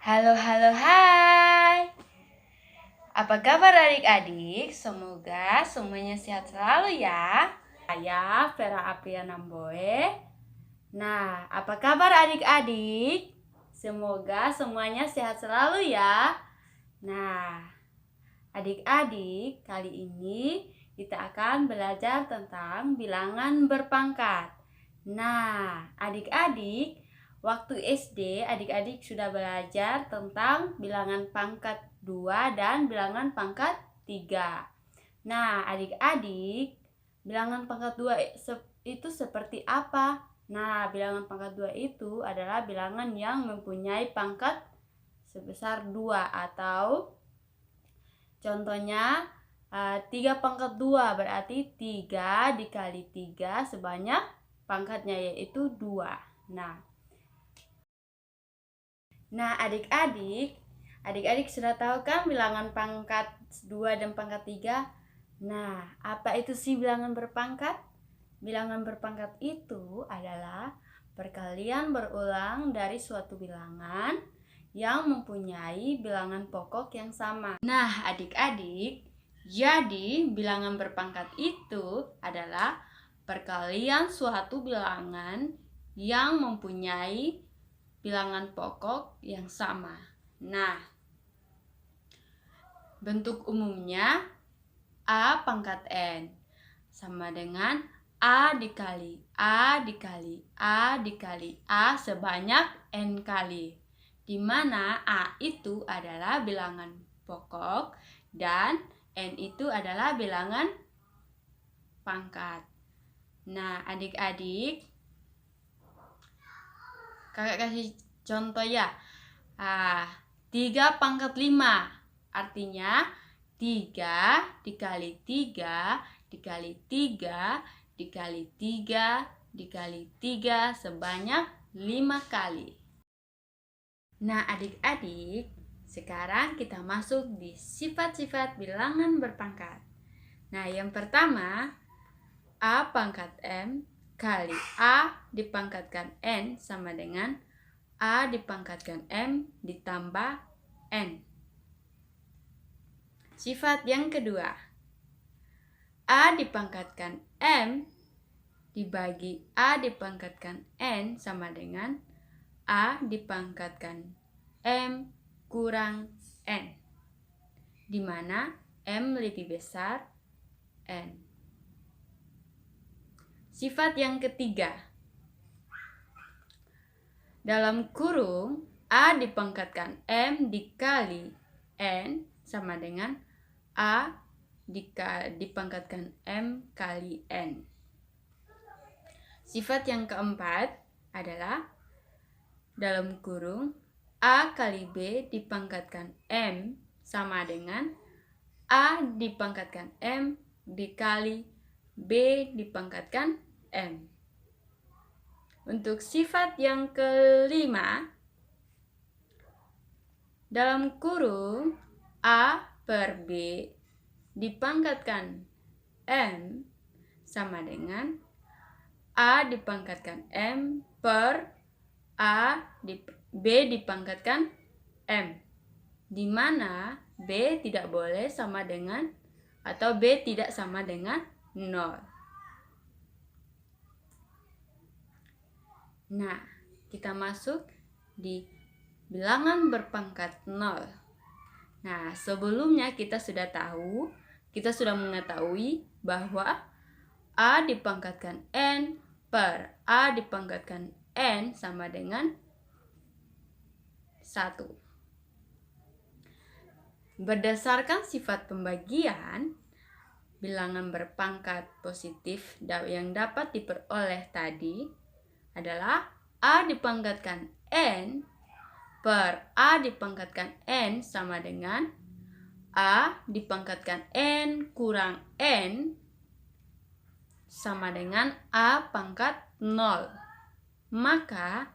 Halo, halo, hai. Apa kabar adik-adik? Semoga semuanya sehat selalu ya. Saya Vera Apria Namboe. Nah, apa kabar adik-adik? Semoga semuanya sehat selalu ya. Nah, adik-adik, kali ini kita akan belajar tentang bilangan berpangkat. Nah, adik-adik, waktu SD adik-adik sudah belajar tentang bilangan pangkat 2 dan bilangan pangkat 3. Nah, adik-adik, bilangan pangkat 2 itu seperti apa? Nah, bilangan pangkat 2 itu adalah bilangan yang mempunyai pangkat sebesar 2 atau contohnya 3 pangkat 2 berarti 3 dikali 3 sebanyak pangkatnya yaitu 2. Nah, adik-adik sudah tahu kan bilangan pangkat 2 dan pangkat 3? Nah, apa itu sih bilangan berpangkat? Bilangan berpangkat itu adalah perkalian berulang dari suatu bilangan yang mempunyai bilangan pokok yang sama. Nah, adik-adik, jadi bilangan berpangkat itu adalah perkalian suatu bilangan yang mempunyai bilangan pokok yang sama. Nah, bentuk umumnya A pangkat N sama dengan A dikali A dikali A dikali A sebanyak N kali, di mana A itu adalah bilangan pokok dan N itu adalah bilangan pangkat. Nah, adik-adik, kakak kasih contoh ya. 3 pangkat 5 artinya 3 dikali 3 dikali 3 dikali 3 dikali 3 sebanyak 5 kali. Nah, adik-adik, sekarang kita masuk di sifat-sifat bilangan berpangkat. Nah, yang pertama, A pangkat M kali A dipangkatkan N sama dengan A dipangkatkan M ditambah N. Sifat yang kedua, A dipangkatkan M dibagi A dipangkatkan N sama dengan A dipangkatkan M kurang N, di mana M lebih besar N. Sifat yang ketiga, dalam kurung A dipangkatkan M dikali N sama dengan A dipangkatkan M kali N. Sifat yang keempat adalah dalam kurung A kali B dipangkatkan M sama dengan A dipangkatkan M dikali B dipangkatkan M. Untuk sifat yang kelima, dalam kurung A per B dipangkatkan M sama dengan A dipangkatkan M per B dipangkatkan M, di mana B tidak boleh sama dengan atau B tidak sama dengan 0. Nah, kita masuk di bilangan berpangkat 0. Nah, sebelumnya kita sudah mengetahui bahwa A dipangkatkan N per A dipangkatkan N sama dengan 1. Berdasarkan sifat pembagian, bilangan berpangkat positif yang dapat diperoleh tadi adalah A dipangkatkan N per A dipangkatkan N sama dengan A dipangkatkan N kurang N sama dengan A pangkat 0. Maka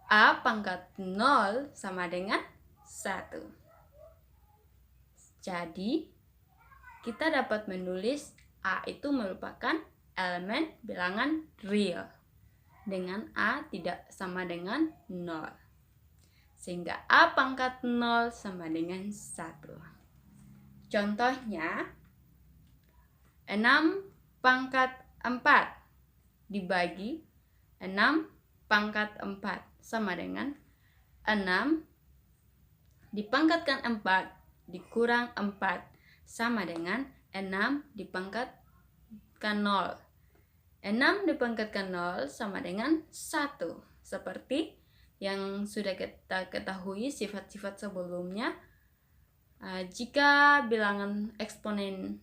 A pangkat 0 sama dengan 1. Jadi, kita dapat menulis A itu merupakan elemen bilangan real dengan A tidak sama dengan 0. Sehingga A pangkat 0 sama dengan 1. Contohnya, 6 pangkat 4 dibagi 6 pangkat 4 sama dengan 6 dipangkatkan 4 dikurang 4 sama dengan 6 dipangkatkan 0. 6 dipangkatkan 0 sama dengan 1. Seperti yang sudah kita ketahui sifat-sifat sebelumnya, jika bilangan eksponen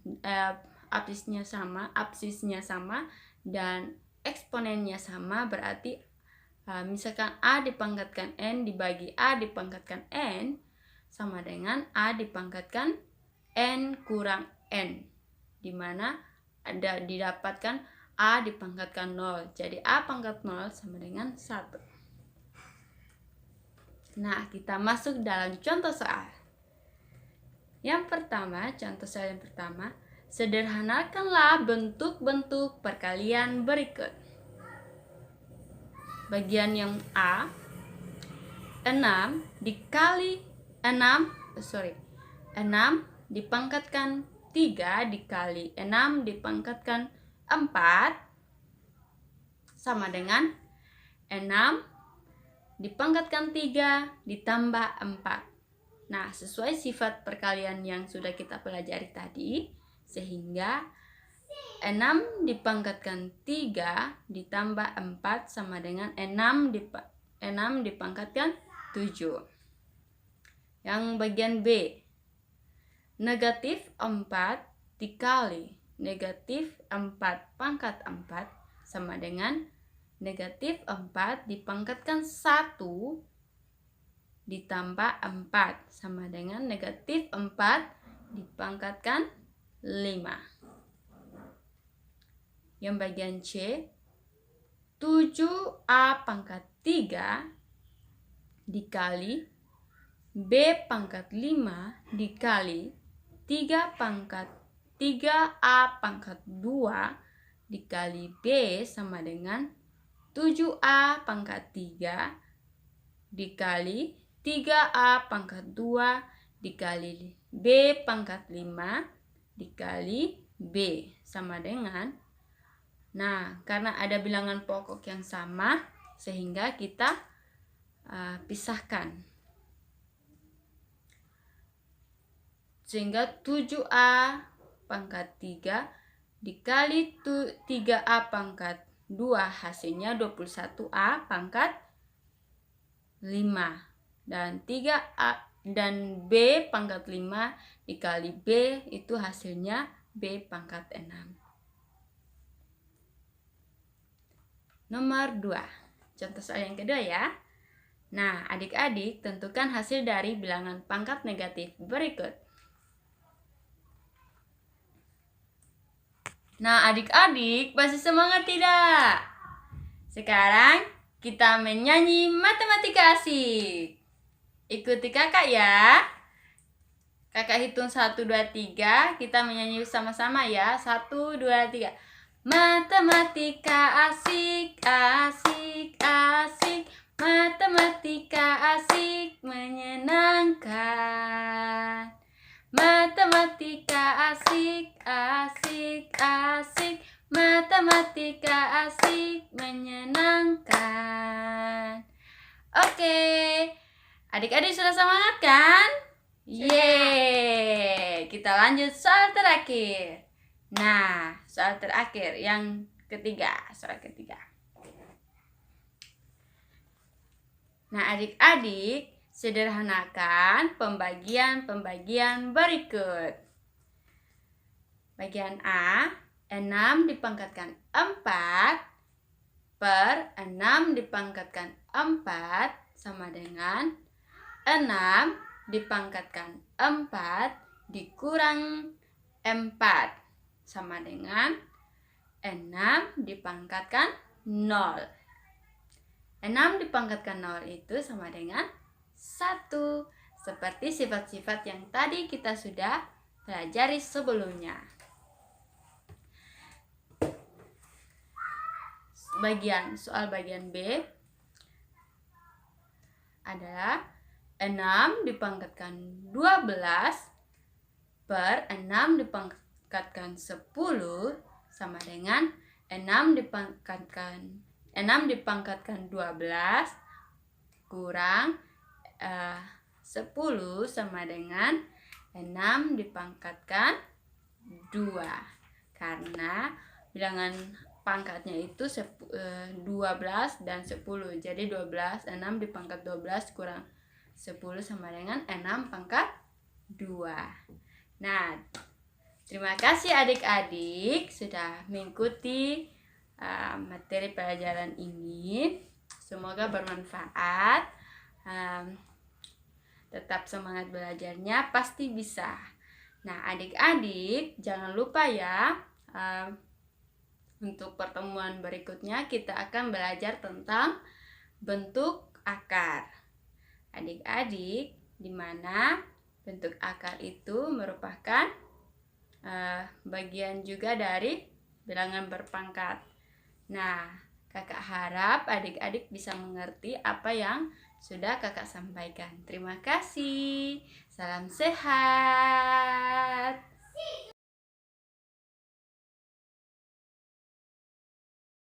absisnya sama dan eksponennya sama, berarti misalkan A dipangkatkan N dibagi A dipangkatkan N sama dengan A dipangkatkan N kurang N, dimana ada didapatkan A dipangkatkan 0. Jadi A pangkat 0 sama dengan 1. Nah, kita masuk dalam contoh soal. Yang pertama, contoh soal yang pertama, sederhanakanlah bentuk-bentuk perkalian berikut. Bagian yang A, 6 dipangkatkan 3 dikali 6 dipangkatkan 4 sama dengan 6 dipangkatkan 3 ditambah 4. Nah, sesuai sifat perkalian yang sudah kita pelajari tadi, sehingga 6 dipangkatkan 3 ditambah 4 sama dengan 6 dipangkatkan 7. Yang bagian B, negatif 4 dikali negatif 4 pangkat 4 sama dengan negatif 4 dipangkatkan 1 ditambah 4 sama dengan negatif 4 dipangkatkan 5. Yang bagian C, 7A pangkat 3 dikali B pangkat 5 dikali 3A pangkat 2 dikali B sama dengan 7A pangkat 3 dikali 3A pangkat 2 dikali B pangkat 5 dikali B sama dengan, nah, karena ada bilangan pokok yang sama sehingga kita pisahkan. Sehingga 7A pangkat 3 dikali 3A pangkat 2 hasilnya 21A pangkat 5. Dan 3A dan B pangkat 5 dikali B itu hasilnya B pangkat 6. Nomor 2. Contoh soal yang kedua ya. Nah, adik-adik tentukan hasil dari bilangan pangkat negatif berikut. Nah, adik-adik masih semangat tidak? Sekarang kita menyanyi matematika asik. Ikuti kakak ya. Kakak hitung 1, 2, 3. Kita menyanyi sama-sama ya. 1, 2, 3. Matematika asik, asik, asik. Matematika asik, menyenangkan. Matematika asik, asik, asik. Matematika asik, menyenangkan. Oke, adik-adik sudah semangat kan? Yeay, kita lanjut soal terakhir. Nah, soal terakhir yang ketiga, soal ketiga. Nah, adik-adik sederhanakan pembagian berikut. Bagian A, 6 dipangkatkan 4 per 6 dipangkatkan 4 sama dengan 6 dipangkatkan 4 dikurang 4 sama dengan 6 dipangkatkan 0. 6 dipangkatkan 0 itu sama dengan 1. Seperti sifat-sifat yang tadi kita sudah pelajari sebelumnya. Soal bagian B adalah 6 dipangkatkan 12 per 6 dipangkatkan 10 sama dengan 6 dipangkatkan 12 kurang 10 sama dengan 6 dipangkatkan 2. Karena bilangan pangkatnya itu 12 dan 10. Jadi 6 dipangkat 12 kurang 10 sama dengan 6 pangkat 2. Nah, terima kasih adik-adik sudah mengikuti materi pelajaran ini. Semoga bermanfaat. Tetap semangat belajarnya, pasti bisa. Nah, adik-adik jangan lupa ya, untuk pertemuan berikutnya kita akan belajar tentang bentuk akar. Adik-adik, di mana bentuk akar itu merupakan bagian juga dari bilangan berpangkat. Nah, kakak harap adik-adik bisa mengerti apa yang sudah kakak sampaikan. Terima kasih. Salam sehat.